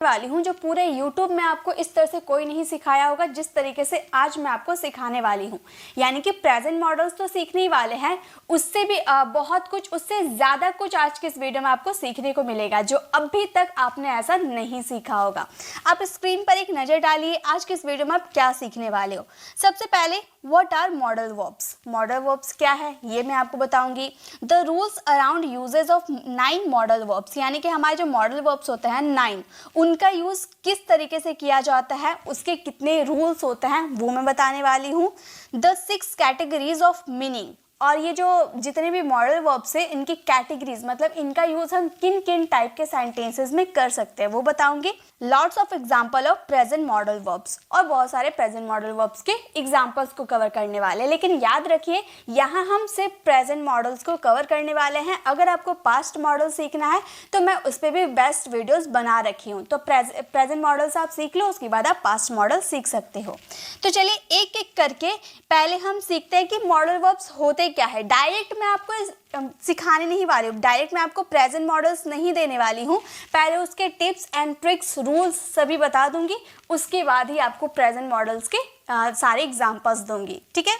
वाली हूँ जो पूरे YouTube में आपको इस तरह से कोई नहीं सिखाया होगा जिस तरीके से आज मैं आपको सिखाने वाली हूँ। यानी कि प्रेजेंट मॉडल्स तो सीखने ही वाले हैं, उससे भी बहुत कुछ, उससे ज़्यादा कुछ आज के इस वीडियो में आपको सीखने को मिलेगा जो अभी तक आपने ऐसा नहीं सीखा होगा। आप स्क्रीन पर एक नज़र डालिए, आज के इस वीडियो में आप क्या सीखने वाले हो। सबसे पहले what are modal verbs. Modal verbs क्या है ये मैं आपको बताऊंगी। The rules around usages of 9 modal verbs, यानी कि हमारे जो मॉडल वर्ब्स होते हैं 9, उनका यूज किस तरीके से किया जाता है, उसके कितने रूल्स होते हैं वो मैं बताने वाली हूँ। द 6 कैटेगरीज ऑफ मीनिंग, और ये जो जितने भी मॉडल वर्ब्स है इनकी कैटेगरीज, मतलब इनका यूज हम किन किन टाइप के सेंटेंसेस में कर सकते हैं वो बताऊंगी। Lots of example of present modal verbs, और बहुत सारे प्रेजेंट मॉडल वर्ब्स के एग्जांपल्स को कवर करने वाले हैं। लेकिन याद रखिए यहाँ हम सिर्फ प्रेजेंट मॉडल्स को कवर करने वाले हैं। अगर आपको पास्ट मॉडल सीखना है तो मैं उस पर भी बेस्ट वीडियोस बना रखी हूँ, तो प्रेजेंट मॉडल्स आप सीख लो, उसके बाद आप पास्ट मॉडल सीख सकते हो। तो चलिए एक एक करके पहले हम सीखते हैं कि मॉडल वर्ब्स होते क्या है। डायरेक्ट मैं आपको सिखाने नहीं वाली हूँ, डायरेक्ट मैं आपको प्रेजेंट मॉडल्स नहीं देने वाली हूँ। पहले उसके टिप्स एंड ट्रिक्स, रूल्स सभी बता दूंगी, उसके बाद ही आपको प्रेजेंट मॉडल्स के सारे एग्जांपल्स दूंगी, ठीक है।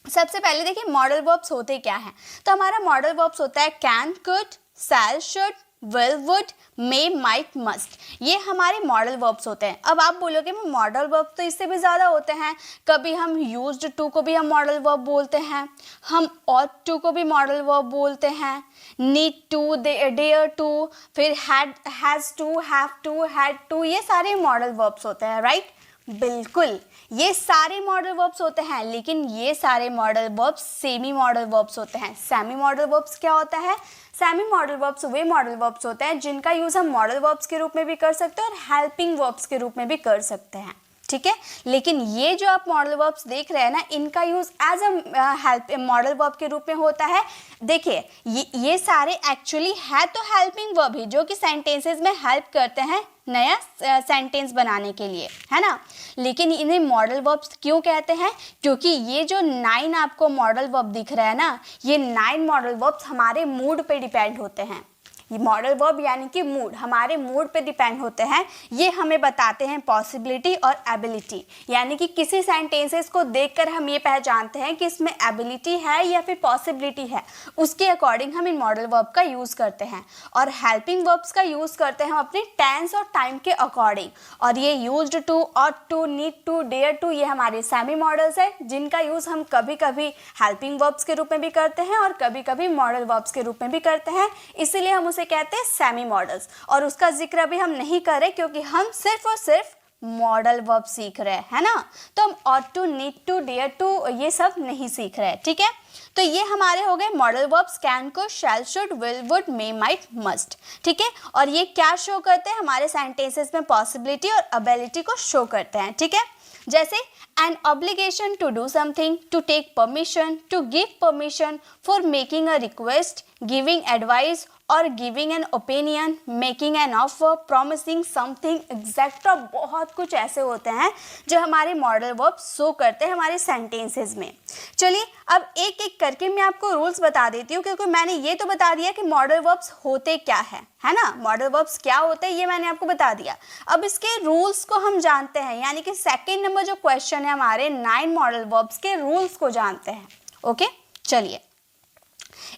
सबसे पहले देखिए मॉडल वर्ब्स होते क्या हैं। तो हमारा मॉडल वर्ब्स होता है can, could, shall, should, will, would, may, might, must. ये हमारे मॉडल वर्ब्स होते हैं। अब आप बोलोगे मैं मॉडल वर्ब तो इससे भी ज़्यादा होते हैं। कभी हम यूज्ड टू को भी हम मॉडल वर्ब बोलते हैं, हम ऑट टू को भी मॉडल वर्ब बोलते हैं, नीड टू, डेयर टू, फिर had, has to, have to, had to, ये सारे मॉडल वर्ब्स होते हैं, राइट। बिल्कुल, ये सारे मॉडल वर्ब्स होते हैं, लेकिन ये सारे modal verbs semi modal verbs होते हैं। सेमी मॉडल वर्ब्स क्या होता है? सेमी मॉडल वर्ब्स वे मॉडल वर्ब्स होते हैं जिनका यूज हम मॉडल वर्ब्स के रूप में भी कर सकते हैं और हेल्पिंग वर्ब्स के रूप में भी कर सकते हैं, ठीक है। लेकिन ये जो आप मॉडल वर्ब्स देख रहे हैं ना, इनका use as a help modal verb के रूप में होता है। देखिए ये सारे एक्चुअली है तो हेल्पिंग वर्ब ही, जो कि सेंटेंसेस में हेल्प करते हैं नया सेंटेंस बनाने के लिए, है ना। लेकिन इन्हें मॉडल वर्ब्स क्यों कहते हैं? क्योंकि ये जो 9 आपको मॉडल वर्ब दिख रहा है ना, ये 9 मॉडल वर्ब्स हमारे मूड पे डिपेंड होते हैं। ये मॉडल वर्ब यानी कि मूड, हमारे मूड पे डिपेंड होते हैं। ये हमें बताते हैं पॉसिबिलिटी और एबिलिटी, यानी कि किसी सेंटेंसेस को देखकर हम ये पहचानते हैं कि इसमें एबिलिटी है या फिर पॉसिबिलिटी है, उसके अकॉर्डिंग हम इन मॉडल वर्ब का यूज़ करते हैं। और हेल्पिंग वर्ब्स का यूज़ करते हैं हम अपने टेंस और टाइम के अकॉर्डिंग। और ये used to, ought to, need to, dare to, ये हमारे सेमी मॉडल्स है जिनका यूज़ हम कभी कभी हेल्पिंग वर्ब्स के रूप में भी करते हैं और कभी कभी मॉडल वर्ब्स के रूप में भी करते हैं, इसीलिए हम उसे कहते हैं सेमी मॉडल्स। और उसका जिक्र अभी हम नहीं कर रहे क्योंकि हम सिर्फ और सिर्फ मॉडल वर्ब सीख रहे हैं, है ना। तो हम ought to, need to, dare to ये सब नहीं सीख रहे, ठीक है। तो ये हमारे हो गए modal verbs can, could, shall, should, will, would, may, might, must, ठीक है। और ये क्या शो करते हैं? हमारे सेंटेंसेस में पॉसिबिलिटी और एबिलिटी को शो करते हैं, ठीक है। जैसे an obligation to do something, to take permission, to give permission, for making a request, giving advice और giving an opinion, making an offer, promising something, etcetera. बहुत कुछ ऐसे होते हैं जो हमारे मॉडल वर्ब्स शो करते हैं हमारे सेंटेंसेस में। चलिए अब एक एक करके मैं आपको रूल्स बता देती हूँ, क्योंकि मैंने ये तो बता दिया कि मॉडल वर्ब्स होते क्या है ना। मॉडल वर्ब्स क्या होते हैं ये मैंने आपको बता दिया। अब इसके रूल्स को हम जानते हैं, यानी कि सेकेंड नंबर जो क्वेश्चन है हमारे 9 मॉडल वर्ब्स के रूल्स को जानते हैं। ओके, चलिए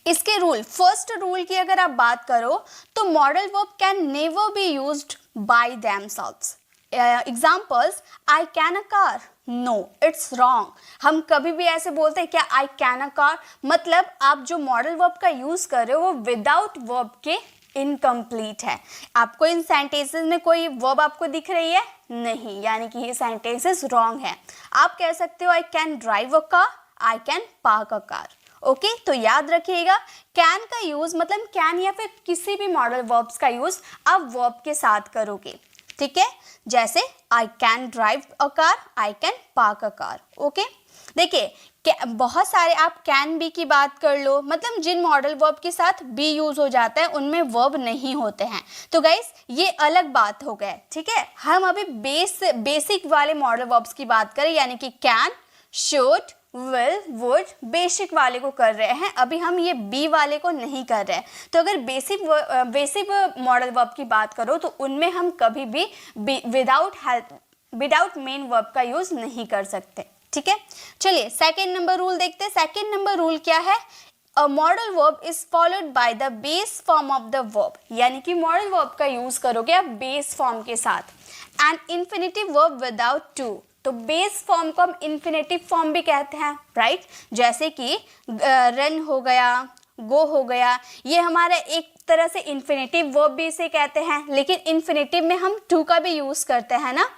इसके रूल, फर्स्ट रूल की अगर आप बात करो तो modal verb can never be used by themselves. Examples, I can a car, no it's wrong. हम कभी भी ऐसे बोलते हैं क्या आई कैन अ कार, मतलब आप जो मॉडल वर्ब का यूज कर रहे हो वो विदाउट वर्ब के इनकम्प्लीट है। आपको इन सेंटेंसेस में कोई वर्ब आपको दिख रही है? नहीं, यानी कि ये सेंटेंसेस रॉन्ग है। आप कह सकते हो I can drive a car, I can park a car. Okay, तो याद रखिएगा कैन का यूज मतलब कैन या फिर किसी भी मॉडल वर्ब्स का यूज आप वर्ब के साथ करोगे, ठीक है। जैसे I can drive a car, I can park a car. Okay, देखिए बहुत सारे आप कैन बी की बात कर लो, मतलब जिन मॉडल वर्ब के साथ बी यूज हो जाता है उनमें वर्ब नहीं होते हैं। तो गाइस ये अलग बात हो गया, ठीक है। हम अभी बेसिक वाले मॉडल वर्ब्स की बात करें, यानी कि can, should, will, would, basic वाले को कर रहे हैं, अभी हम ये बी वाले को नहीं कर रहे हैं। तो अगर बेसिक मॉडल वर्ब की बात करो तो उनमें हम कभी भी विदाउट मेन वर्ब का यूज नहीं कर सकते, ठीक है। चलिए सेकेंड नंबर रूल देखते हैं। सेकेंड नंबर रूल क्या है? A modal verb is followed by the base form of the verb, यानी कि मॉडल वर्ब का यूज करोगे आप बेस फॉर्म के साथ। And infinitive verb without to, तो बेस फॉर्म को हम इन्फिनेटिव फॉर्म भी कहते हैं, राइट। जैसे कि रन हो गया, गो हो गया, ये हमारा एक तरह से इन्फिनेटिव वर्ब भी इसे कहते हैं, लेकिन इन्फिनेटिव में हम टू का भी यूज करते हैं ना,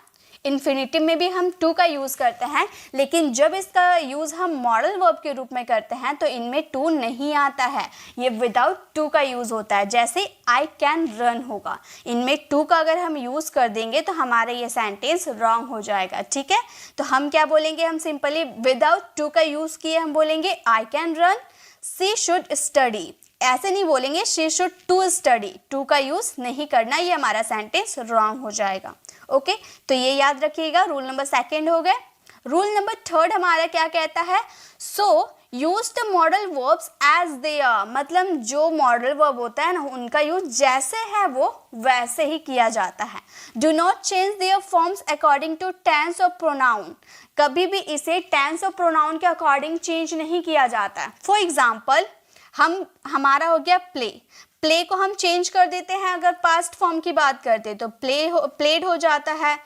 इन्फिनेटिव में भी हम टू का यूज़ करते हैं, लेकिन जब इसका यूज़ हम मॉडल वर्ब के रूप में करते हैं तो इनमें टू नहीं आता है, ये विदाउट टू का यूज़ होता है। जैसे आई कैन रन होगा, इनमें टू का अगर हम यूज़ कर देंगे तो हमारा ये सेंटेंस रॉन्ग हो जाएगा, ठीक है। तो हम क्या बोलेंगे, हम सिंपली विदाउट टू का यूज़ किए हम बोलेंगे I can run, she should study, ऐसे नहीं बोलेंगे she should to study, to का यूज़ नहीं करना, ये हमारा सेंटेंस रॉन्ग हो जाएगा। ओके, तो ये याद रखिएगा, रूल नंबर सेकेंड हो गए। रूल नंबर थर्ड हमारा क्या कहता है? So use the modal verbs as they are, मतलब जो मॉडल वर्ब होता है ना उनका यूज जैसे है वो वैसे ही किया जाता है। Do not change their forms according to tense और प्रोनाउन, कभी भी इसे टेंस और प्रोनाउन के अकॉर्डिंग चेंज नहीं किया जाता है। फॉर एग्जाम्पल हमारा हो गया प्ले को हम चेंज कर देते हैं, अगर पास्ट फॉर्म की बात करते तो प्लेड हो जाता है,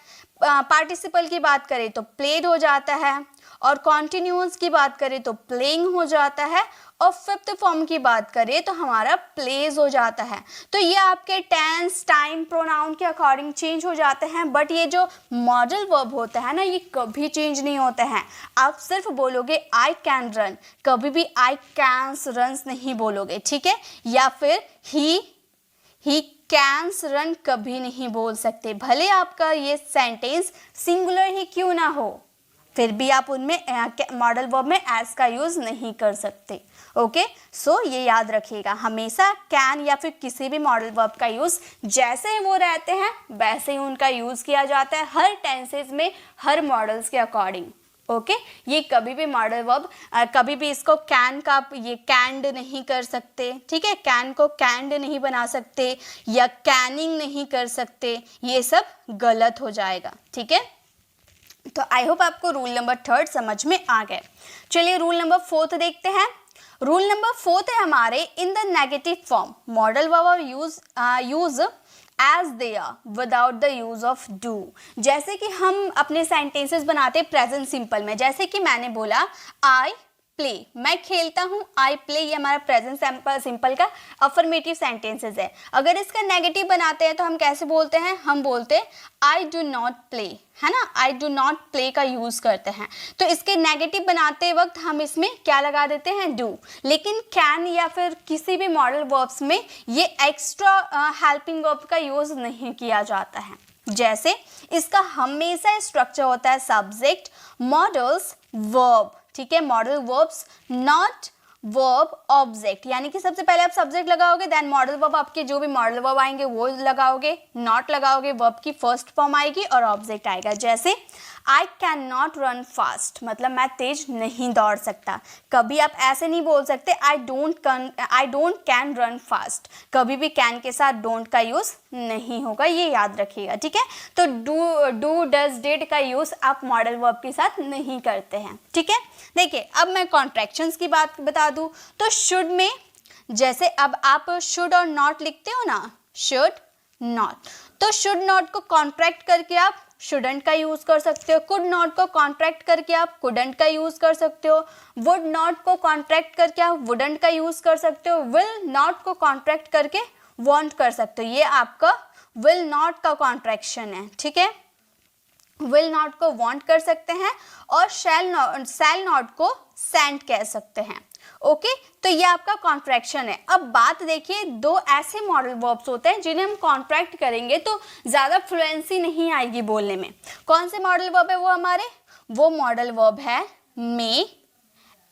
पार्टिसिपल की बात करें तो प्लेड हो जाता है, और कॉन्टिन्यूअस की बात करें तो प्लेइंग हो जाता है, और फिफ्थ फॉर्म की बात करें तो हमारा प्लेज हो जाता है। तो ये आपके टेंस, टाइम, प्रोनाउन के अकॉर्डिंग चेंज हो जाते हैं, बट ये जो मॉडल वर्ब होता है ना ये कभी चेंज नहीं होते हैं। आप सिर्फ बोलोगे आई कैन रन, कभी भी आई कैन्स रन्स नहीं बोलोगे, ठीक है। या फिर ही कैन्स रन कभी नहीं बोल सकते, भले आपका ये सेंटेंस सिंगुलर ही क्यों ना हो, फिर भी आप उनमें मॉडल वर्ब में एज का यूज नहीं कर सकते। ओके, सो ये याद रखिएगा, हमेशा कैन या फिर किसी भी मॉडल वर्ब का यूज जैसे वो रहते हैं वैसे ही उनका यूज किया जाता है, हर टेंसेस में, हर मॉडल्स के अकॉर्डिंग। ओके, ये कभी भी मॉडल वर्ब कभी भी इसको कैन का ये कैंड नहीं कर सकते, ठीक है, कैन को कैंड नहीं बना सकते या कैनिंग नहीं कर सकते, ये सब गलत हो जाएगा, ठीक है। तो आई होप आपको रूल नंबर थर्ड समझ में आ गए। चलिए रूल नंबर फोर्थ देखते हैं। रूल नंबर फोर्थ है हमारे, in the negative form modal verb use as they are without the use of do. जैसे कि हम अपने सेंटेंसेस बनाते हैं प्रेजेंट सिंपल में, जैसे कि मैंने बोला आई प्ले, मैं खेलता हूँ, आई प्ले, ये हमारा प्रेजेंट सिंपल का अफर्मेटिव सेंटेंसेस है। अगर इसका नेगेटिव बनाते हैं तो हम कैसे बोलते हैं, हम बोलते हैं आई डू नॉट प्ले, है ना, आई डू नॉट प्ले का यूज करते हैं। तो इसके नेगेटिव बनाते वक्त हम इसमें क्या लगा देते हैं, डू। लेकिन कैन या फिर किसी भी मॉडल वर्ब्स में ये एक्स्ट्रा हेल्पिंग वर्ब का यूज नहीं किया जाता है। जैसे इसका हमेशा स्ट्रक्चर होता है सब्जेक्ट, मॉडल्स, वर्ब, ठीक है, modal verbs, not, verb, object, यानी कि सबसे पहले आप सब्जेक्ट लगाओगे, देन मॉडल वर्ब, आपके जो भी मॉडल वर्ब आएंगे वो लगाओगे, नॉट लगाओगे, वर्ब की फर्स्ट फॉर्म आएगी और ऑब्जेक्ट आएगा। जैसे I can not run fast, मतलब मैं तेज नहीं दौड़ सकता। कभी आप ऐसे नहीं बोल सकते I don't can run fast, कभी भी कैन के साथ डोंट का यूज नहीं होगा, ये याद रखिएगा, ठीक है। तो डू डज डिड का यूज आप मॉडल वर्ब के साथ नहीं करते हैं, ठीक है। देखिए अब मैं कॉन्ट्रैक्शंस की बात बता दूं तो शुड में, जैसे अब आप शुड और नॉट लिखते हो ना, शुड नॉट, तो शुड नॉट को कॉन्ट्रैक्ट करके आप शुडंट का यूज कर सकते हो, कुड नॉट को कॉन्ट्रैक्ट करके आप कुडंट का यूज कर सकते हो, वुड नॉट को कॉन्ट्रैक्ट करके आप वुडंट का यूज कर सकते हो, विल नॉट को कॉन्ट्रैक्ट करके वॉन्ट कर सकते हो, ये आपका विल नॉट का कॉन्ट्रैक्शन है, ठीक है। विल नॉट को वॉन्ट कर सकते हैं और शैल नॉट को सेंट कह सकते हैं। ओके, तो ये आपका कॉन्ट्रैक्शन है। अब बात देखिए, दो ऐसे मॉडल वर्ब्स होते हैं जिन्हें हम कॉन्ट्रैक्ट करेंगे तो ज़्यादा फ्लुएंसी नहीं आएगी बोलने में। कौन से मॉडल वर्ब है वो हमारे, वो मॉडल वर्ब है मे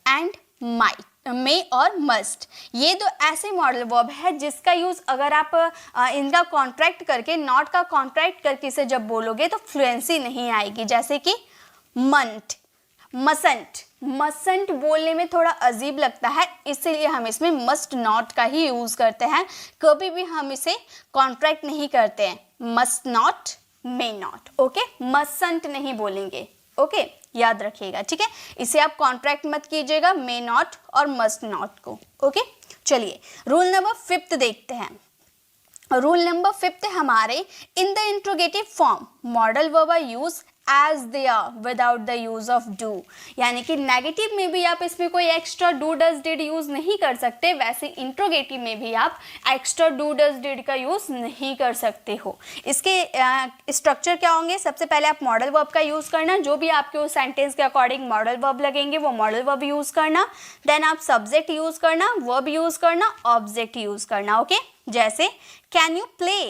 एंड माइट, मे और मस्ट। ये दो ऐसे मॉडल वर्ब है जिसका यूज अगर आप इनका कॉन्ट्रैक्ट करके, नॉट का कॉन्ट्रैक्ट करके इसे जब बोलोगे तो फ्लुएंसी नहीं आएगी। जैसे कि मंथ, मसंट, मसंट बोलने में थोड़ा अजीब लगता है, इसलिए हम इसमें मस्ट नॉट का ही यूज़ करते हैं। कभी भी हम इसे कॉन्ट्रैक्ट नहीं करते हैं, must not, may not, okay. Mustn't नहीं बोलेंगे, ओके, याद रखिएगा, ठीक है। इसे आप कॉन्ट्रैक्ट मत कीजिएगा मे नॉट और मस्ट नॉट को, ओके। चलिए रूल नंबर 5 देखते हैं। रूल नंबर 5 हमारे, in the interrogative form modal verb are use as they are without the use of do, यानी कि नेगेटिव में भी आप इसमें कोई extra do does did use नहीं कर सकते, वैसे इंट्रोगेटिव में भी आप एक्स्ट्रा डू डज डिड का यूज नहीं कर सकते हो। इसके स्ट्रक्चर क्या होंगे? सबसे पहले आप मॉडल वर्ब का यूज करना, जो भी आपके उस सेंटेंस के अकॉर्डिंग मॉडल वर्ब लगेंगे वो मॉडल वर्ब यूज करना। देन आप सब्जेक्ट यूज करना, वर्ब यूज करना, ऑब्जेक्ट यूज करना, ओके। जैसे can you play,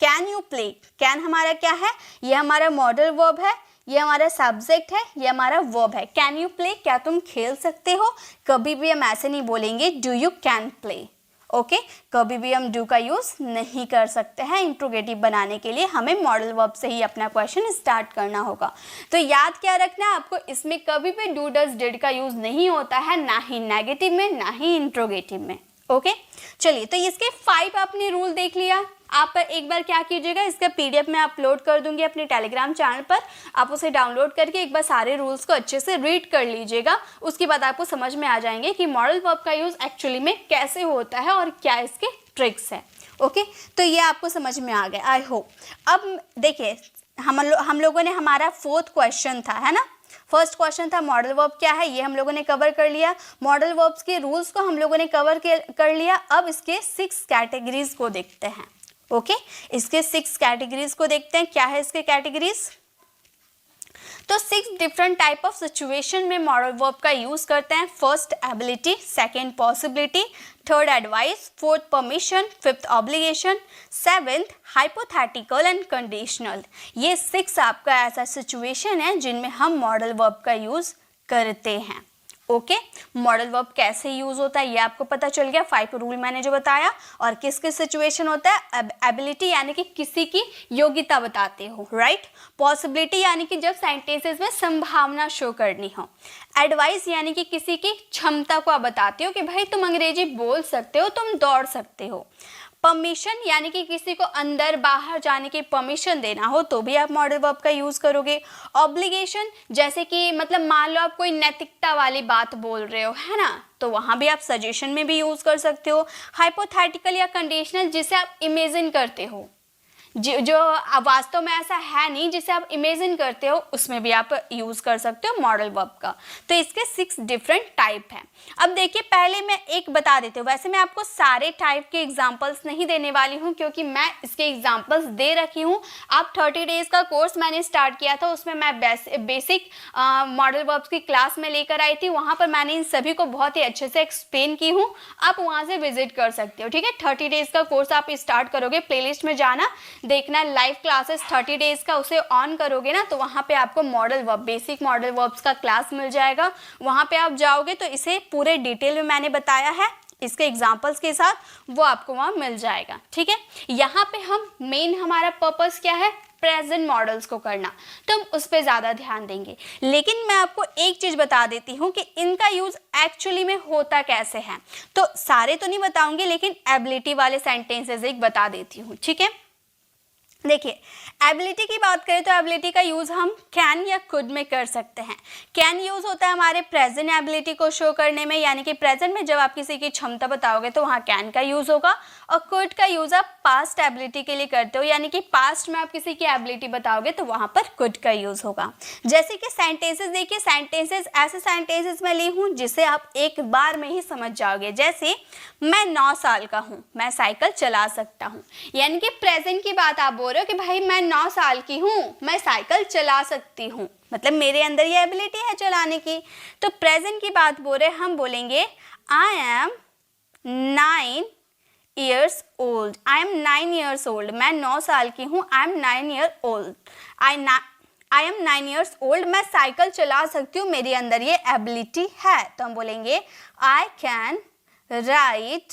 can you play, can हमारा क्या है? ये हमारा मॉडल वर्ब है, ये हमारा सब्जेक्ट है, ये हमारा वर्ब है। कैन यू प्ले, क्या तुम खेल सकते हो? कभी भी हम ऐसे नहीं बोलेंगे do you can play, okay. कभी भी हम डू का यूज नहीं कर सकते हैं। इंट्रोगेटिव बनाने के लिए हमें मॉडल वर्ब से ही अपना क्वेश्चन स्टार्ट करना होगा। तो याद क्या रखना है आपको, इसमें कभी भी डू डज डिड का यूज नहीं होता है, ना ही नेगेटिव में ना ही इंट्रोगेटिव में, ओके। चलिए तो इसके 5 आपने रूल देख लिया। आप एक बार क्या कीजिएगा, इसका PDF में अपलोड कर दूंगी अपने टेलीग्राम चैनल पर, आप उसे डाउनलोड करके एक बार सारे रूल्स को अच्छे से रीड कर लीजिएगा। उसके बाद आपको समझ में आ जाएंगे कि मॉडल वर्ब का यूज़ एक्चुअली में कैसे होता है और क्या इसके ट्रिक्स है, ओके। तो ये आपको समझ में आ गया, आई होप। अब देखिए हम लोगों ने, हमारा 4th क्वेश्चन था, है ना। फर्स्ट क्वेश्चन था मॉडल वर्ब क्या है, ये हम लोगों ने कवर कर लिया। मॉडल वर्ब्स के रूल्स को हम लोगों ने कवर कर लिया। अब इसके 6 कैटेगरीज को देखते हैं, ओके। इसके 6 कैटेगरीज को देखते हैं। क्या है इसके कैटेगरीज? तो 6 डिफरेंट टाइप ऑफ सिचुएशन में मॉडल वर्ब का यूज करते हैं। First ability, second possibility, third advice, fourth permission, fifth obligation, seventh hypothetical and conditional. ये 6 आपका ऐसा सिचुएशन है जिनमें हम मॉडल वर्ब का यूज करते हैं, ओके। मॉडल वर्ब कैसे यूज होता है ये आपको पता चल गया। 5 रूल मैंने जो बताया। और किस किस सिचुएशन होता है? एबिलिटी यानी कि किसी की योग्यता बताते हो, राइट। पॉसिबिलिटी यानी कि जब सेंटेंसेस में संभावना शो करनी हो। एडवाइस यानी कि किसी की क्षमता को आप बताते हो कि भाई तुम अंग्रेजी बोल सकते हो, तुम दौड़ सकते हो। परमिशन यानी कि किसी को अंदर बाहर जाने की परमिशन देना हो तो भी आप मॉडल वर्ब का यूज करोगे। ऑब्लिगेशन जैसे कि मतलब मान लो आप कोई नैतिकता वाली बात बोल रहे हो, है ना, तो वहां भी आप सजेशन में भी यूज कर सकते हो। हाइपोथेटिकल या कंडीशनल जिसे आप इमेजिन करते हो, जो वास्तव में ऐसा है नहीं, जिसे आप इमेजिन करते हो, उसमें भी आप यूज कर सकते हो मॉडल वर्ब का। तो इसके 6 डिफरेंट टाइप हैं। अब देखिए पहले मैं एक बता देती हूँ। वैसे मैं आपको सारे टाइप के एग्जांपल्स नहीं देने वाली हूँ क्योंकि मैं इसके एग्जांपल्स दे रखी हूँ। आप 30 डेज का कोर्स मैंने स्टार्ट किया था, उसमें मैं बेसिक मॉडल वर्ब्स की क्लास में लेकर आई थी। वहाँ पर मैंने इन सभी को बहुत ही अच्छे से एक्सप्लेन की हूँ। आप वहाँ से विजिट कर सकते हो, ठीक है। 30 डेज का कोर्स आप स्टार्ट करोगे, प्लेलिस्ट में जाना, देखना लाइव क्लासेस 30 डेज का, उसे ऑन करोगे ना तो वहाँ पे आपको modal verb, basic modal verbs का क्लास मिल जाएगा। वहाँ पे आप जाओगे तो इसे पूरे डिटेल में मैंने बताया है, इसके एग्जांपल्स के साथ, वो आपको वहाँ मिल जाएगा, ठीक है। यहाँ पे हम मेन हमारा पर्पस क्या है? प्रेजेंट मॉडल्स को करना, तो हम उस पर ज़्यादा ध्यान देंगे। लेकिन मैं आपको एक चीज़ बता देती हूँ कि इनका यूज़ एक्चुअली में होता कैसे है। तो सारे तो नहीं बताऊँगी लेकिन एबिलिटी वाले सेंटेंसेज एक बता देती हूँ, ठीक है। देखिए एबिलिटी की बात करें तो एबिलिटी का यूज़ हम कैन या कुड में कर सकते हैं। कैन यूज़ होता है हमारे प्रेजेंट एबिलिटी को शो करने में, यानी कि प्रेजेंट में जब आप किसी की क्षमता बताओगे तो वहाँ कैन का यूज़ होगा। और कुड का यूज़ आप पास्ट एबिलिटी के लिए करते हो, यानी कि पास्ट में आप किसी की एबिलिटी बताओगे तो वहाँ पर कुड का यूज़ होगा। जैसे कि सेंटेंसेस देखिए, सेंटेंसेस ऐसे सेंटेंसेस मैं ली हूँ जिसे आप एक बार में ही समझ जाओगे। जैसे मैं 9 साल का हूँ, मैं साइकिल चला सकता हूँ, यानी कि प्रेजेंट की बात आप बोल रहे हो कि भाई मैं 9 साल की हूँ, मैं साइकिल चला सकती हूँ, मतलब मेरे अंदर ये एबिलिटी है चलाने की। तो प्रेजेंट की बात बोल रहे, हम बोलेंगे I am 9 years old, I am 9 years old, मैं 9 साल की हूँ, I am 9 year old, I am 9 years old, मैं साइकिल चला सकती हूँ, मेरे अंदर ये एबिलिटी है। तो हम बोलेंगे I can ride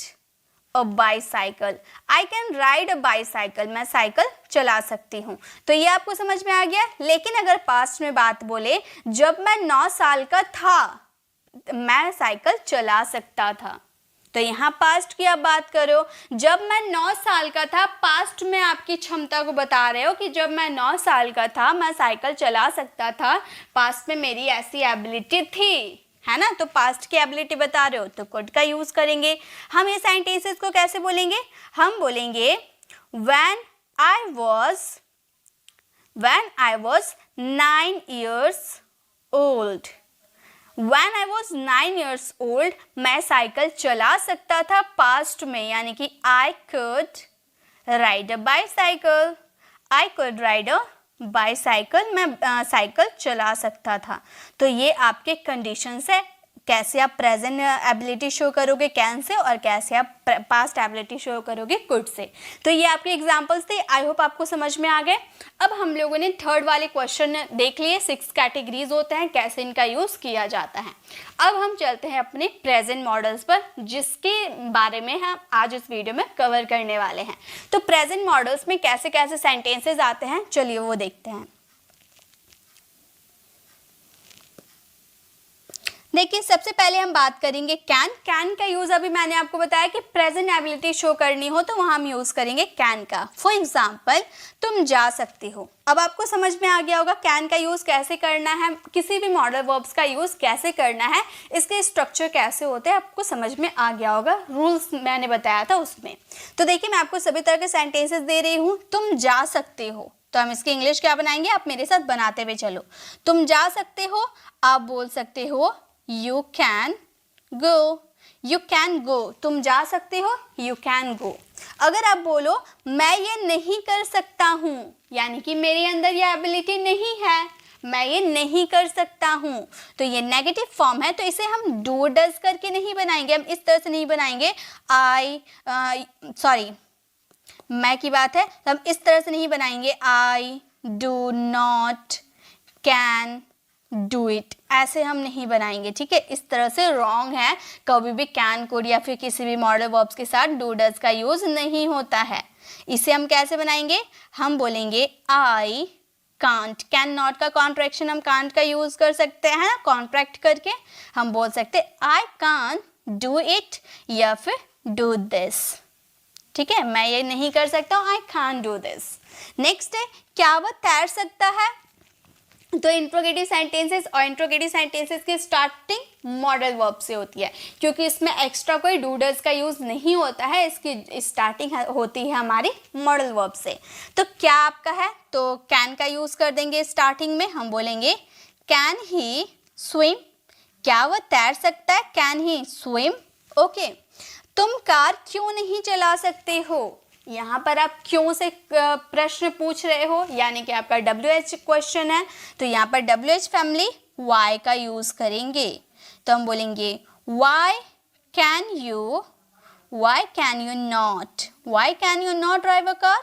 a bicycle, I can ride a bicycle, मैं साइकिल चला सकती हूँ। तो ये आपको समझ में आ गया। लेकिन अगर पास्ट में बात बोले, जब मैं 9 साल का था मैं साइकिल चला सकता था। तो यहाँ पास्ट की आप बात करो, जब मैं 9 साल का था, पास्ट में आपकी क्षमता को बता रहे हो कि जब मैं 9 साल का था मैं साइकिल चला सकता था, पास्ट में मेरी ऐसी एबिलिटी थी, है ना। तो पास्ट की एबिलिटी बता रहे हो तो कुड का यूज करेंगे। हम ये सेंटेंसेस को कैसे बोलेंगे, हम बोलेंगे when I was 9 years old, When I was 9 years old, मैं साइकिल चला सकता था पास्ट में, यानी कि I could ride a bicycle, I could ride a bicycle, मैं साइकिल चला सकता था। तो ये आपके कंडीशंस है, कैसे आप प्रेजेंट एबिलिटी शो करोगे कैन से, और कैसे आप पास्ट एबिलिटी शो करोगे कुड से। तो ये आपके एग्जांपल्स थे, आई होप आपको समझ में आ गए। अब हम लोगों ने थर्ड वाले क्वेश्चन देख लिए, 6 कैटेगरीज होते हैं, कैसे इनका यूज़ किया जाता है। अब हम चलते हैं अपने प्रेजेंट मॉडल्स पर, जिसके बारे में हम आज इस वीडियो में कवर करने वाले हैं। तो प्रेजेंट मॉडल्स में कैसे कैसे सेंटेंसेज आते हैं, चलिए वो देखते हैं। देखिए, सबसे पहले हम बात करेंगे कैन। कैन का यूज अभी मैंने आपको बताया कि प्रेजेंट एबिलिटी शो करनी हो तो वहां हम यूज करेंगे कैन का। फॉर एग्जाम्पल, तुम जा सकती हो। अब आपको समझ में आ गया होगा कैन का यूज कैसे करना है, किसी भी मॉडल वर्ब्स का यूज कैसे करना है, इसके स्ट्रक्चर कैसे होते हैं, आपको समझ में आ गया होगा। रूल्स मैंने बताया था उसमें। तो देखिए, मैं आपको सभी तरह के सेंटेंसेस दे रही हूँ। तुम जा सकते हो, तो हम इसकी इंग्लिश क्या बनाएंगे, आप मेरे साथ बनाते हुए चलो। तुम जा सकते हो, आप बोल सकते हो You can go, you can go, तुम जा सकते हो, you can go। अगर आप बोलो मैं ये नहीं कर सकता हूँ, यानी कि मेरे अंदर ये एबिलिटी नहीं है, मैं ये नहीं कर सकता हूँ, तो ये नेगेटिव फॉर्म है। तो इसे हम डू डज करके नहीं बनाएंगे, हम इस तरह से नहीं बनाएंगे। मैं की बात है, तो हम इस तरह से नहीं बनाएंगे। I do not can do it, ऐसे हम नहीं बनाएंगे, ठीक है। इस तरह से रॉन्ग है, कभी भी कैन कुड या फिर किसी भी मॉडल वर्ब्स के साथ डू डज का यूज नहीं होता है। इसे हम कैसे बनाएंगे, हम बोलेंगे आई कांट। कैन नॉट का कॉन्ट्रैक्शन हम कांट का यूज कर सकते हैं ना, कॉन्ट्रैक्ट करके हम बोल सकते हैं आई कांट डू इट या फिर डू दिस, ठीक है। मैं ये नहीं कर सकता हूँ, I can't do this. Next है, क्या वह तैर सकता है। तो इंट्रोगेटिव सेंटेंसेस और इंट्रोगेटिव सेंटेंसेस की स्टार्टिंग मॉडल वर्ब से होती है, क्योंकि इसमें एक्स्ट्रा कोई डू डज का यूज नहीं होता है, इसकी स्टार्टिंग होती है हमारी मॉडल वर्ब से। तो क्या आपका है, तो कैन का यूज कर देंगे स्टार्टिंग में। हम बोलेंगे कैन ही स्विम, क्या वह तैर सकता है, कैन ही स्विम। ओके, तुम कार क्यों नहीं चला सकते हो। यहाँ पर आप क्यों से प्रश्न पूछ रहे हो, यानी कि आपका WH क्वेश्चन है, तो यहाँ पर WH फैमिली वाई का यूज करेंगे। तो हम बोलेंगे why can you not drive a car,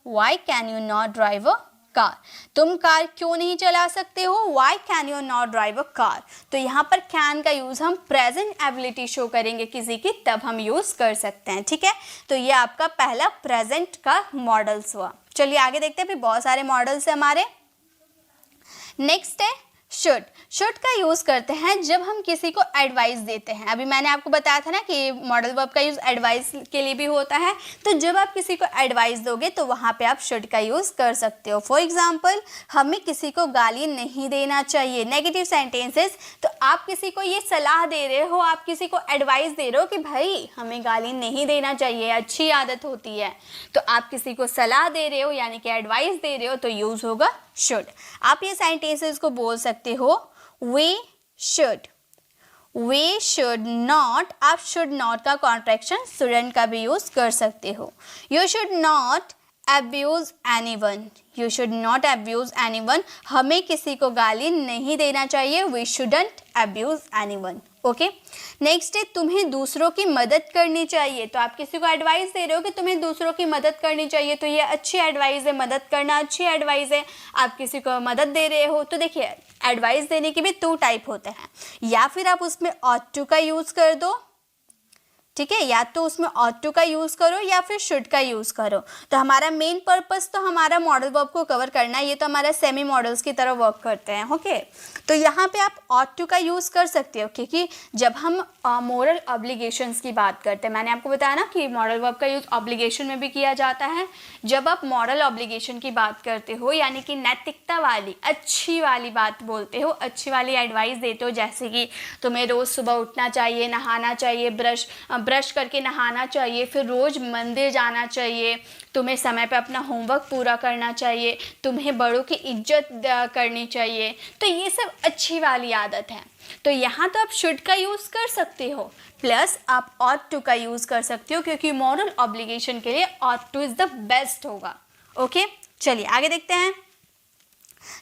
why can you not drive a car. तुम कार क्यों नहीं चला सकते हो, why can you not drive a car. तो यहाँ पर कैन का यूज हम प्रेजेंट एबिलिटी शो करेंगे किसी की, तब हम यूज कर सकते हैं, ठीक है। तो ये आपका पहला प्रेजेंट का मॉडल्स हुआ। चलिए आगे देखते हैं, फिर बहुत सारे मॉडल्स है हमारे। नेक्स्ट है शुड। शुड का यूज करते हैं जब हम किसी को एडवाइस देते हैं। अभी मैंने आपको बताया था ना कि मॉडल वर्ब का यूज एडवाइस के लिए भी होता है। तो जब आप किसी को एडवाइस दोगे तो वहां पे आप शुड का यूज कर सकते हो। फॉर एग्जांपल, हमें किसी को गाली नहीं देना चाहिए, नेगेटिव सेंटेंसेस। तो आप किसी को ये सलाह दे रहे हो, आप किसी को एडवाइस दे रहे हो कि भाई हमें गाली नहीं देना चाहिए, अच्छी आदत होती है। तो आप किसी को सलाह दे रहे हो यानी कि एडवाइस दे रहे हो, तो यूज होगा शुड। आप ये सेंटेंसेस को बोल सकते हो we should not। आप should not का कॉन्ट्रैक्शन shouldn't का भी यूज कर सकते हो। you should not abuse anyone, हमें किसी को गाली नहीं देना चाहिए, we shouldn't abuse anyone। Okay, next है तुम्हें दूसरों की मदद करनी चाहिए। तो आप किसी को एडवाइस दे रहे हो कि तुम्हें दूसरों की मदद करनी चाहिए, तो ये अच्छी एडवाइस है, मदद करना अच्छी एडवाइस है। आप किसी को मदद दे रहे हो, तो देखिए एडवाइस देने के भी 2 टाइप होते हैं, या फिर आप उसमें ought to का यूज कर दो, ठीक है, या तो उसमें ought to का यूज़ करो या फिर should का यूज़ करो। तो हमारा मेन पर्पस तो हमारा मॉडल वर्ब को कवर करना है, ये तो हमारा सेमी मॉडल्स की तरह वर्क करते हैं। ओके, तो यहाँ पे आप ought to का यूज़ कर सकते हो, क्योंकि जब हम मोरल ऑब्लिगेशंस की बात करते हैं, मैंने आपको बताया ना कि मॉडल वर्ब का यूज़ ऑब्लिगेशन में भी किया जाता है। जब आप मॉरल ऑब्लिगेशन की बात करते हो, यानी कि नैतिकता वाली अच्छी वाली बात बोलते हो, अच्छी वाली एडवाइस देते हो, जैसे कि तुम्हें रोज़ सुबह उठना चाहिए, नहाना चाहिए, ब्रश करके नहाना चाहिए, फिर रोज़ मंदिर जाना चाहिए, तुम्हें समय पे अपना होमवर्क पूरा करना चाहिए, तुम्हें बड़ों की इज्जत करनी चाहिए, तो ये सब अच्छी वाली आदत है। तो यहाँ तो आप शुड का यूज़ कर सकते हो, प्लस आप ought to का यूज़ कर सकते हो, क्योंकि मॉरल ऑब्लिगेशन के लिए ought to is the best होगा। ओके, चलिए आगे देखते हैं।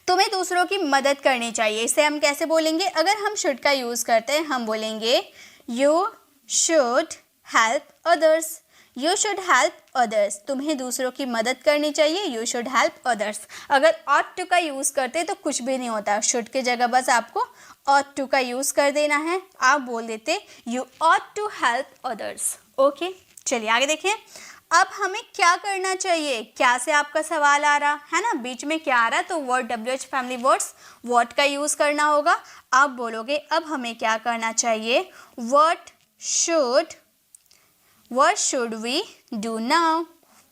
तुम्हें दूसरों की मदद करनी चाहिए, इसे हम कैसे बोलेंगे? अगर हम शुड का यूज़ करते हैं, हम बोलेंगे you should help others. You should help others, तुम्हें दूसरों की मदद करनी चाहिए, यू शुड हेल्प अदर्स। अगर ought to का यूज़ करते तो कुछ भी नहीं होता, शुड के जगह बस आपको ought to का यूज़ कर देना है। आप बोल देते you ought to help others। Okay, चलिए आगे देखिए। अब हमें क्या करना चाहिए? क्या से आपका सवाल आ रहा है ना, बीच में क्या आ रहा है, तो word WH family words what का यूज़ करना होगा। आप बोलोगे अब हमें क्या करना चाहिए, what should we do now,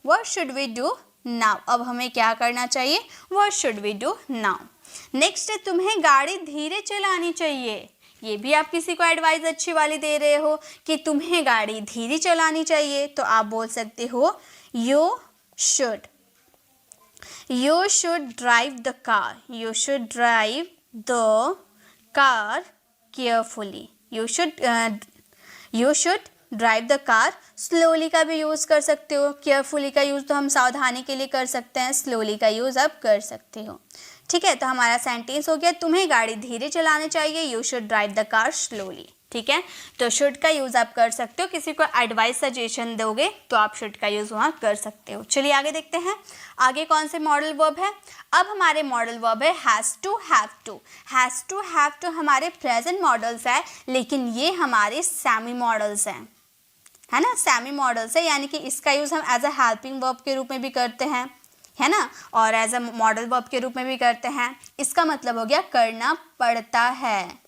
what should we do now. अब हमें क्या करना चाहिए, what should we do now. Next है तुम्हें गाड़ी धीरे चलानी चाहिए। ये भी आप किसी को एडवाइस अच्छी वाली दे रहे हो कि तुम्हें गाड़ी धीरे चलानी चाहिए, तो आप बोल सकते हो you should drive the car, you should drive the car carefully, you should drive the car. Slowly का भी यूज़ कर सकते हो, केयरफुली का यूज़ तो हम सावधानी के लिए कर सकते हैं, स्लोली का यूज़ आप कर सकते हो। ठीक है, तो हमारा सेंटेंस हो गया तुम्हें गाड़ी धीरे चलानी चाहिए, you should drive the car slowly. ठीक है, तो शुड का यूज़ आप कर सकते हो, किसी को एडवाइस सजेशन दोगे तो आप शुड का यूज़ वहाँ कर सकते हो। चलिए आगे देखते हैं, आगे कौन से मॉडल वर्ब है। अब हमारे मॉडल वर्ब है has to, have to. Has to, have to हमारे प्रेजेंट मॉडल्स है, लेकिन ये हमारे सेमी मॉडल्स हैं, है ना, सेमी मॉडल्स है, यानी कि इसका यूज़ हम एज अ हेल्पिंग वर्ब के रूप में भी करते हैं, है ना, और एज अ मॉडल वर्ब के रूप में भी करते हैं। इसका मतलब हो गया करना पड़ता है,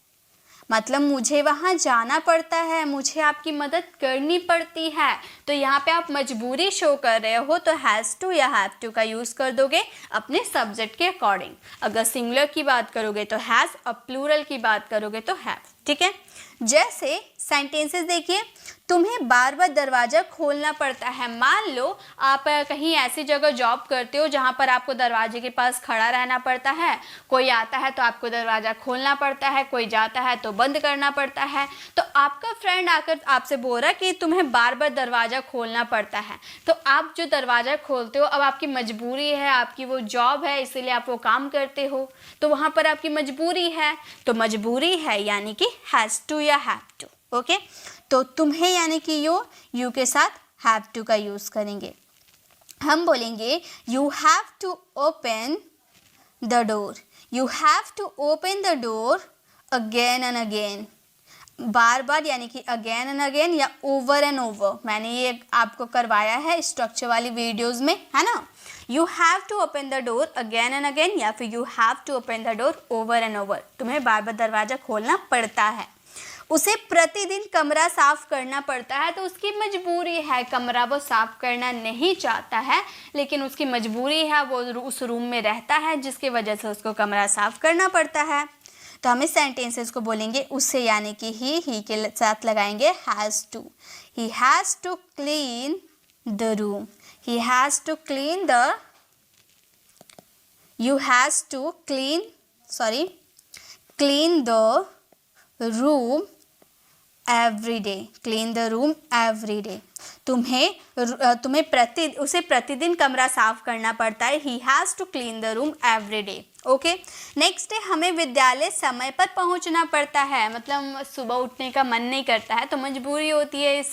मतलब मुझे वहाँ जाना पड़ता है, मुझे आपकी मदद करनी पड़ती है। तो यहाँ पे आप मजबूरी शो कर रहे हो, तो हैज़ टू या हैव टू का यूज़ कर दोगे अपने सब्जेक्ट के अकॉर्डिंग। अगर सिंगुलर की बात करोगे तो हैज़, और प्लूरल की बात करोगे तो हैव। ठीक है, जैसे सेंटेंसेस देखिए, तुम्हें बार बार दरवाज़ा खोलना पड़ता है। मान लो आप कहीं ऐसी जगह जॉब करते हो जहाँ पर आपको दरवाजे के पास खड़ा रहना पड़ता है, कोई आता है तो आपको दरवाज़ा खोलना पड़ता है, कोई जाता है तो बंद करना पड़ता है। तो आपका फ्रेंड आकर आपसे बोल रहा है कि तुम्हें बार बार दरवाज़ा खोलना पड़ता है, तो आप जो दरवाज़ा खोलते हो, अब आपकी मजबूरी है, आपकी वो जॉब है, इसीलिए आप वो काम करते हो, तो वहाँ पर आपकी मजबूरी है, तो मजबूरी है यानी कि हैज़ टू या हैव टू। ओके, तो तुम्हें यानी कि यू के साथ हैव टू का यूज़ करेंगे। हम बोलेंगे you have to open the door, you have to open the door again and again. बार बार यानी कि अगेन एंड अगेन या ओवर एंड ओवर, मैंने ये आपको करवाया है स्ट्रक्चर वाली वीडियोज़ में, है ना। You have to open the door again and again, या फिर you have to open the door over and over, तुम्हें बार बार दरवाज़ा खोलना पड़ता है। उसे प्रतिदिन कमरा साफ करना पड़ता है, तो उसकी मजबूरी है, कमरा वो साफ करना नहीं चाहता है, लेकिन उसकी मजबूरी है, वो उस रूम में रहता है जिसकी वजह से उसको कमरा साफ करना पड़ता है। तो हम इस सेंटेंसेस को बोलेंगे उसे, यानी कि ही के साथ लगाएंगे has to. He has to clean the room, he has to clean the, you has to clean the room every day, clean the room every day. उसे प्रतिदिन कमरा साफ करना पड़ता है, he has to clean the room every day. Okay, next है हमें विद्यालय समय पर पहुंचना पड़ता है, मतलब सुबह उठने का मन नहीं करता है, तो मजबूरी होती है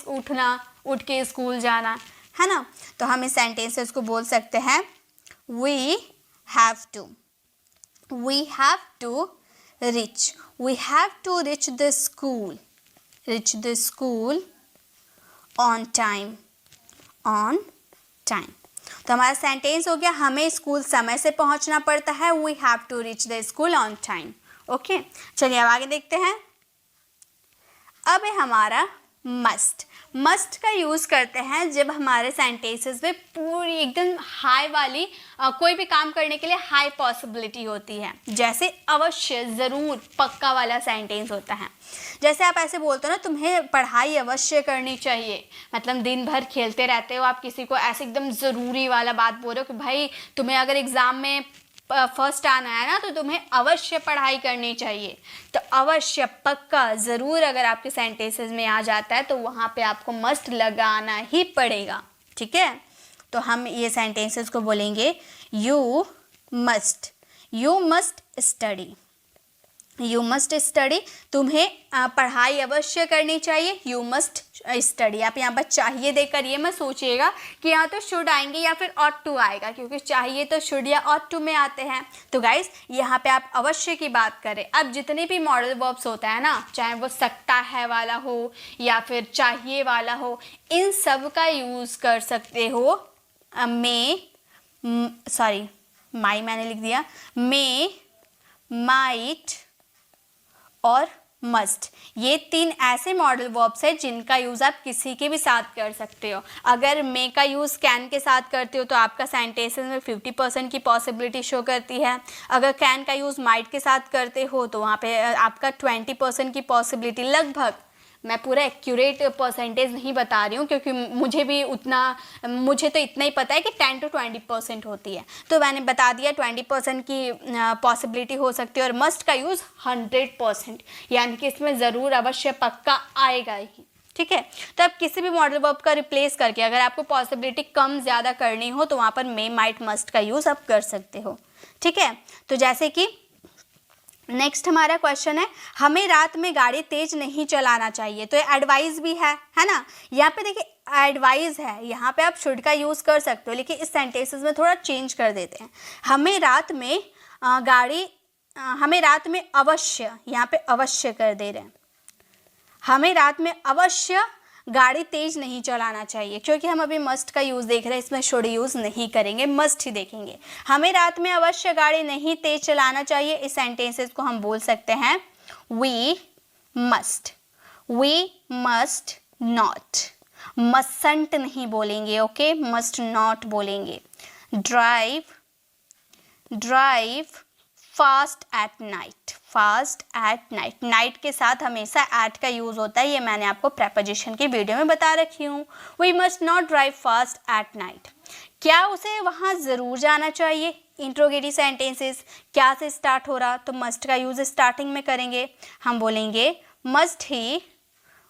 उठ के स्कूल जाना, है ना। तो हम इस सेंटेंसेस को बोल सकते हैं we have to reach the school on time, on time. तो हमारा सेंटेंस हो गया, हमें स्कूल समय से पहुंचना पड़ता है, we have to reach the school on time. Okay, चलिए अब आगे देखते हैं। अब है हमारा मस्ट। मस्ट का यूज़ करते हैं जब हमारे सेंटेंसेस में पूरी एकदम हाई वाली कोई भी काम करने के लिए हाई पॉसिबिलिटी होती है, जैसे अवश्य, ज़रूर, पक्का वाला सेंटेंस होता है। जैसे आप ऐसे बोलते हो ना, तुम्हें पढ़ाई अवश्य करनी चाहिए, मतलब दिन भर खेलते रहते हो, आप किसी को ऐसे एकदम ज़रूरी वाला बात बोल रहे हो कि भाई तुम्हें अगर एग्ज़ाम में फर्स्ट आना है ना तो तुम्हें अवश्य पढ़ाई करनी चाहिए। तो अवश्य, पक्का, ज़रूर अगर आपके सेंटेंसेस में आ जाता है तो वहाँ पे आपको मस्ट लगाना ही पड़ेगा। ठीक है, तो हम ये सेंटेंसेस को बोलेंगे you must study, you must study, तुम्हें पढ़ाई अवश्य करनी चाहिए, यू मस्ट स्टडी। आप यहाँ पर चाहिए देकर ये मत सोचिएगा कि यहाँ तो शुड आएंगे या फिर ऑट टू आएगा, क्योंकि चाहिए तो शुड या ऑट टू में आते हैं। तो गाइस यहाँ पे आप अवश्य की बात करें। अब जितने भी मॉडल वर्ब्स होता है ना, चाहे वो सकता है वाला हो या फिर चाहिए वाला हो, इन सब का यूज़ कर सकते हो माई मैंने लिख दिया, मे, माइट और मस्ट। ये 3 ऐसे मॉडल वर्ब्स हैं जिनका यूज़ आप किसी के भी साथ कर सकते हो। अगर मे का यूज़ कैन के साथ करते हो तो आपका सेंटेंसेस में 50% की पॉसिबिलिटी शो करती है। अगर कैन का यूज़ माइट के साथ करते हो तो वहाँ पे आपका 20% की पॉसिबिलिटी, लगभग, मैं पूरा एक्यूरेट परसेंटेज नहीं बता रही हूँ क्योंकि मुझे तो इतना ही पता है कि 10 to 20% होती है, तो मैंने बता दिया 20% की पॉसिबिलिटी हो सकती है। और मस्ट का यूज़ 100%, यानी कि इसमें ज़रूर, अवश्य, पक्का आएगा ही। ठीक है, तो आप किसी भी मॉडल वर्ब का रिप्लेस करके अगर आपको पॉसिबिलिटी कम ज़्यादा करनी हो तो वहाँ पर मे, माइट, मस्ट का यूज़ आप कर सकते हो। ठीक है, तो जैसे कि नेक्स्ट हमारा क्वेश्चन है, हमें रात में गाड़ी तेज नहीं चलाना चाहिए। तो ये एडवाइस भी है ना। यहाँ पे देखिए एडवाइस है, यहाँ पे आप शुड का यूज़ कर सकते हो, लेकिन इस सेंटेंसेस में थोड़ा चेंज कर देते हैं। हमें रात में अवश्य, यहाँ पे अवश्य कर दे रहे हैं, हमें रात में अवश्य गाड़ी तेज नहीं चलाना चाहिए, क्योंकि हम अभी मस्ट का यूज़ देख रहे हैं, इसमें शुड यूज़ नहीं करेंगे, मस्ट ही देखेंगे। हमें रात में अवश्य गाड़ी नहीं तेज चलाना चाहिए, इस सेंटेंसेस को हम बोल सकते हैं वी मस्ट नॉट, मस्टंट नहीं बोलेंगे, ओके, मस्ट नॉट बोलेंगे। Drive fast at night, night के साथ हमेशा एट का यूज़ होता है, ये मैंने आपको प्रेपोजिशन की वीडियो में बता रखी हूँ। We must not drive fast at night, क्या उसे वहाँ ज़रूर जाना चाहिए। इंट्रोगेटिव सेंटेंसेस क्या से स्टार्ट हो रहा, तो मस्ट का यूज़ स्टार्टिंग में करेंगे, हम बोलेंगे मस्ट ही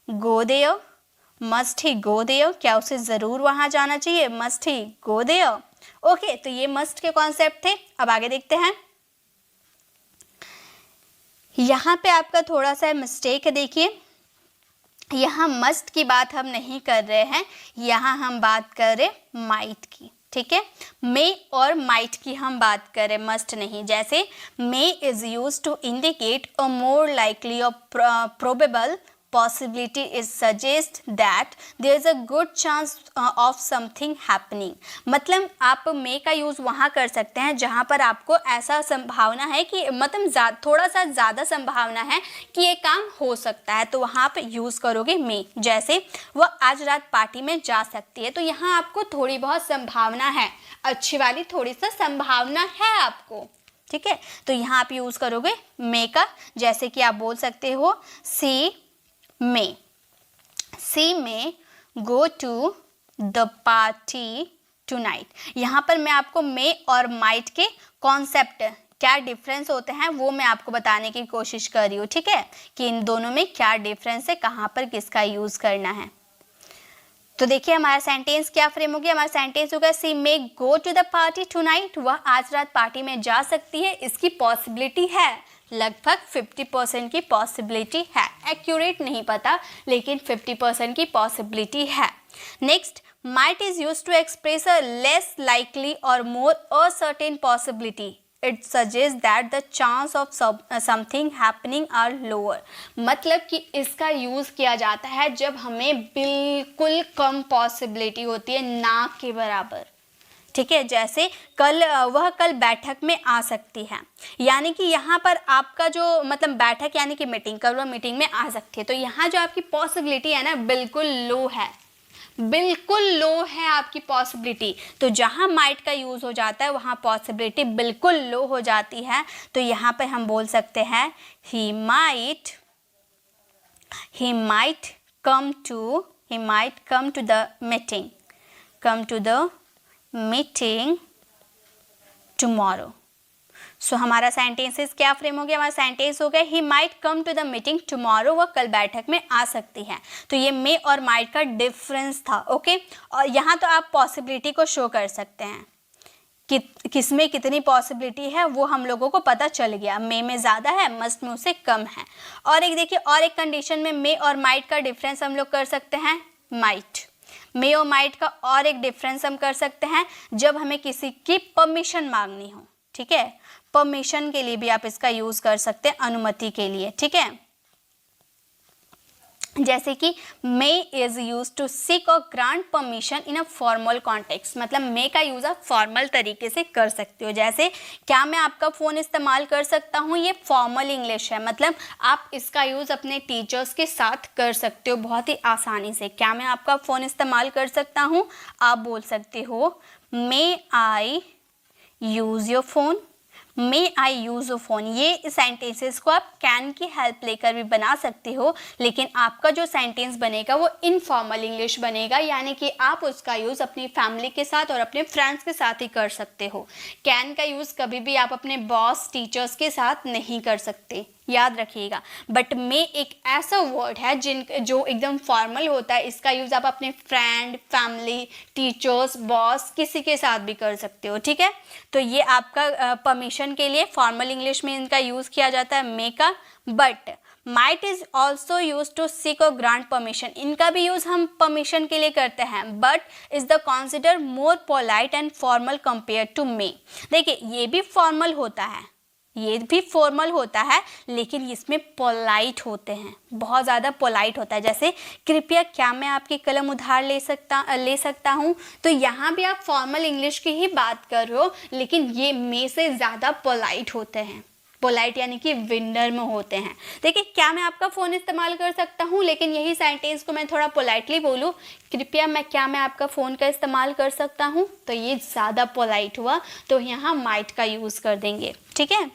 गो देयर, क्या उसे ज़रूर वहाँ जाना चाहिए, must he go there. Okay, तो ये मस्ट के कॉन्सेप्ट थे। अब आगे देखते हैं। यहाँ पे आपका थोड़ा सा मिस्टेक है, देखिए यहाँ मस्ट की बात हम नहीं कर रहे हैं, यहाँ हम बात कर रहे माइट की। ठीक है, मे और माइट की हम बात करें, मस्ट नहीं। जैसे may is use to indicate a more likely or probable possibility is suggest that there is a good chance of something happening। मतलब आप मे का यूज़ वहाँ कर सकते हैं जहाँ पर आपको ऐसा संभावना है कि मतलब थोड़ा सा ज़्यादा संभावना है कि ये काम हो सकता है, तो वहाँ पे यूज़ करोगे मे। जैसे वह आज रात पार्टी में जा सकती है, तो यहाँ आपको थोड़ी बहुत संभावना है, अच्छी वाली थोड़ी सा संभावना है आपको। ठीक है, तो यहाँ आप यूज़ करोगे मे का। जैसे कि आप बोल सकते हो she may go to the party tonight. यहाँ पर मैं आपको मे और माइट के कॉन्सेप्ट क्या डिफरेंस होते हैं वो मैं आपको बताने की कोशिश कर रही हूँ। ठीक है, कि इन दोनों में क्या डिफरेंस है, कहाँ पर किसका यूज़ करना है। तो देखिए हमारा सेंटेंस क्या फ्रेम हो गया, हमारा सेंटेंस होगा she may go to the party tonight, वह आज रात पार्टी में जा सकती है, इसकी पॉसिबिलिटी है, लगभग 50% की पॉसिबिलिटी है, एक्यूरेट नहीं पता लेकिन 50% की पॉसिबिलिटी है। Next, might is used to express a less likely or more uncertain possibility. it suggests that the chance of something happening are lower। मतलब कि इसका यूज़ किया जाता है जब हमें बिल्कुल कम पॉसिबिलिटी होती है, ना के बराबर। ठीक है, जैसे वह कल बैठक में आ सकती है, यानी कि यहाँ पर आपका जो मतलब बैठक यानी कि मीटिंग, कल वह मीटिंग में आ सकती है, तो यहाँ जो आपकी पॉसिबिलिटी है ना बिल्कुल लो है, बिल्कुल लो है आपकी पॉसिबिलिटी। तो जहाँ माइट का यूज़ हो जाता है वहाँ पॉसिबिलिटी बिल्कुल लो हो जाती है। तो यहाँ पे हम बोल सकते हैं he might come to the meeting tomorrow। सो हमारा सेंटेंसेस क्या फ्रेम हो गया, हमारा सेंटेंस हो गया he might come to the meeting tomorrow, वह कल बैठक में आ सकती है। तो ये मे और माइट का डिफरेंस था। ओके, और यहाँ तो आप पॉसिबिलिटी को शो कर सकते हैं कि किस में कितनी पॉसिबिलिटी है, वो हम लोगों को पता चल गया। मे में ज़्यादा है, मस्ट में उससे कम है। और एक देखिए, और एक कंडीशन में मे और माइट का डिफरेंस हम लोग कर सकते हैं, मे और माइट का और एक डिफरेंस हम कर सकते हैं जब हमें किसी की परमिशन मांगनी हो। ठीक है, परमिशन के लिए भी आप इसका यूज कर सकते हैं, अनुमति के लिए। ठीक है, जैसे कि मे is use to seek or grant permission in a formal context, मतलब मे का यूज आप फॉर्मल तरीके से कर सकते हो। जैसे क्या मैं आपका फ़ोन इस्तेमाल कर सकता हूँ, ये फॉर्मल इंग्लिश है, मतलब आप इसका यूज़ अपने टीचर्स के साथ कर सकते हो बहुत ही आसानी से। क्या मैं आपका फ़ोन इस्तेमाल कर सकता हूँ, आप बोल सकते हो may I use your phone, may I use a phone. ये सेंटेंसेस को आप कैन की हेल्प लेकर भी बना सकते हो, लेकिन आपका जो सेंटेंस बनेगा वो इनफॉर्मल इंग्लिश बनेगा, यानी कि आप उसका यूज़ अपनी फैमिली के साथ और अपने फ्रेंड्स के साथ ही कर सकते हो। कैन का यूज़ कभी भी आप अपने बॉस, टीचर्स के साथ नहीं कर सकते, याद रखिएगा। बट मे एक ऐसा वर्ड है जो एकदम फॉर्मल होता है, इसका यूज़ आप अपने फ्रेंड, फैमिली, टीचर्स, बॉस किसी के साथ भी कर सकते हो। ठीक है, तो ये आपका परमिशन के लिए फॉर्मल इंग्लिश में इनका यूज़ किया जाता है मे का। But might is also use to seek or grant permission, इनका भी यूज़ हम परमिशन के लिए करते हैं, but is the consider more polite and formal compare to may. देखिए, ये भी फॉर्मल होता है, ये भी फॉर्मल होता है, लेकिन इसमें पोलाइट होते हैं, बहुत ज़्यादा पोलाइट होता है। जैसे कृपया क्या मैं आपकी कलम उधार ले सकता हूँ, तो यहाँ भी आप फॉर्मल इंग्लिश की ही बात कर रहे हो, लेकिन ये मे से ज़्यादा पोलाइट होते हैं। पोलाइट यानी कि विनर में होते हैं। देखिए, क्या मैं आपका फ़ोन इस्तेमाल कर सकता हूँ, लेकिन यही सेंटेंस को मैं थोड़ा पोलाइटली बोलूँ, कृपया क्या मैं आपका फ़ोन का इस्तेमाल कर सकता हूँ, तो ये ज़्यादा पोलाइट हुआ, तो यहाँ माइट का यूज़ कर देंगे। ठीक है,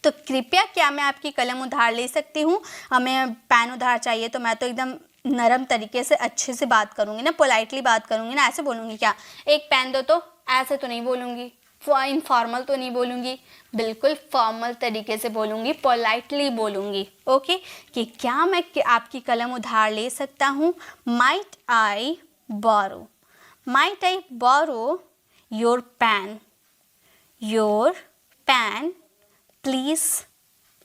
तो कृपया क्या मैं आपकी कलम उधार ले सकती हूँ, हमें पेन उधार चाहिए, तो मैं तो एकदम नरम तरीके से अच्छे से बात करूँगी ना, पोलाइटली बात करूँगी ना, ऐसे बोलूँगी क्या एक पेन दो, तो ऐसे तो नहीं बोलूँगी, इनफॉर्मल तो नहीं बोलूँगी, बिल्कुल फॉर्मल तरीके से बोलूँगी, पोलाइटली बोलूँगी। ओके, कि क्या मैं आपकी कलम उधार ले सकता हूँ, might I borrow your pen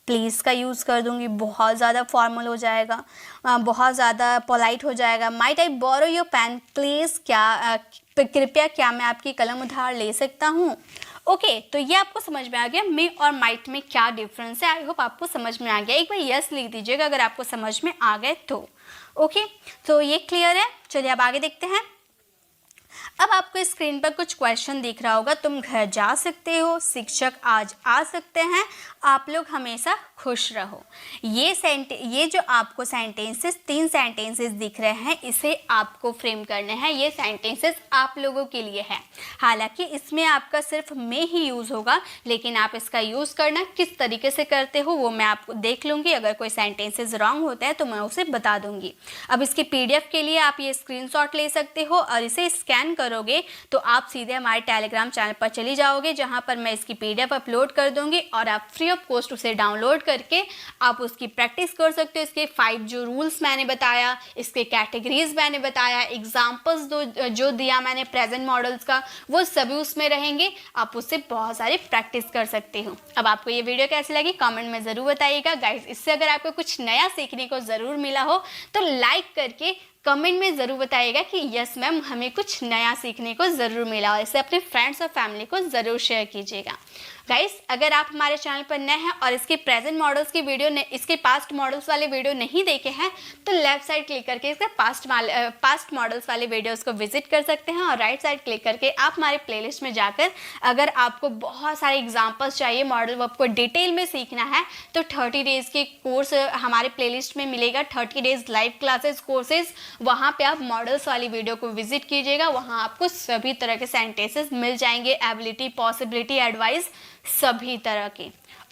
please का यूज़ कर दूँगी, बहुत ज़्यादा फॉर्मल हो जाएगा, बहुत ज़्यादा पोलाइट हो जाएगा। Might I borrow your pen please, कृपया क्या मैं आपकी कलम उधार ले सकता हूँ। ओके, तो ये आपको समझ में आ गया मे और माइट में क्या डिफरेंस है। आई होप आपको समझ में आ गया। एक बार यस लिख दीजिएगा अगर आपको समझ में आ गए तो। ओके, तो ये क्लियर है। चलिए अब आगे देखते हैं। अब आपको स्क्रीन पर कुछ क्वेश्चन दिख रहा होगा, तुम घर जा सकते हो, शिक्षक आज आ सकते हैं, आप लोग हमेशा खुश रहो। ये जो आपको सेंटेंसेस 3 सेंटेंसेस दिख रहे हैं, इसे आपको फ्रेम करने हैं। ये सेंटेंसेस आप लोगों के लिए है। हालांकि इसमें आपका सिर्फ में ही यूज़ होगा, लेकिन आप इसका यूज़ करना किस तरीके से करते हो वो मैं आपको देख लूँगी। अगर कोई सेंटेंसेस रॉन्ग होता है तो मैं उसे बता दूँगी। अब इसके PDF के लिए आप ये स्क्रीनशॉट ले सकते हो और इसे स्कैन करोगे तो आप सीधे हमारे टेलीग्राम चैनल पर चली जाओगे, जहाँ पर मैं इसकी PDF अपलोड कर दूँगी और आप फ्री ऑफ कॉस्ट उसे डाउनलोड करके आप उसकी प्रैक्टिस कर सकते हो। इसके 5 जो रूल्स मैंने बताया, इसके कैटेगरीज मैंने बताया, एग्जाम्पल्स जो दिया मैंने प्रेजेंट मॉडल्स का, वो सभी उसमें रहेंगे। आप उससे बहुत सारी प्रैक्टिस कर सकते हो। अब आपको ये वीडियो कैसी लगी कमेंट में ज़रूर बताइएगा गाइस। इससे अगर आपको कुछ नया सीखने को ज़रूर मिला हो तो लाइक करके कमेंट में ज़रूर बताइएगा कि यस मैम हमें कुछ नया सीखने को ज़रूर मिला, और इसे अपने फ्रेंड्स और फैमिली को ज़रूर शेयर कीजिएगा। गाइस, अगर आप हमारे चैनल पर नए हैं और इसके प्रेजेंट मॉडल्स की वीडियो इसके पास्ट मॉडल्स वाले वीडियो नहीं देखे हैं तो लेफ्ट साइड क्लिक करके इसका पास्ट मॉडल्स वाले वीडियोस को विजिट कर सकते हैं, और राइट साइड क्लिक करके आप हमारे प्लेलिस्ट में जाकर अगर आपको बहुत सारे एग्जांपल्स चाहिए, मॉडल आपको डिटेल में सीखना है तो 30 डेज़ के कोर्स हमारे प्लेलिस्ट में मिलेगा। 30 डेज़ लाइव क्लासेस कोर्सेज, वहाँ पे आप मॉडल्स वाली वीडियो को विजिट कीजिएगा, वहाँ आपको सभी तरह के सेंटेंसेस मिल जाएंगे, एबिलिटी, पॉसिबिलिटी, एडवाइस, सभी तरह के।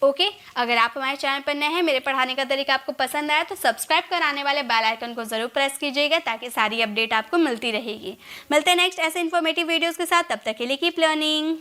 ओके, अगर आप हमारे चैनल पर नए हैं, मेरे पढ़ाने का तरीका आपको पसंद आया तो सब्सक्राइब कराने वाले बेल आइकन को ज़रूर प्रेस कीजिएगा ताकि सारी अपडेट आपको मिलती रहेगी। मिलते हैं नेक्स्ट ऐसे इन्फॉर्मेटिव वीडियोस के साथ, तब तक के लिए कीप लर्निंग।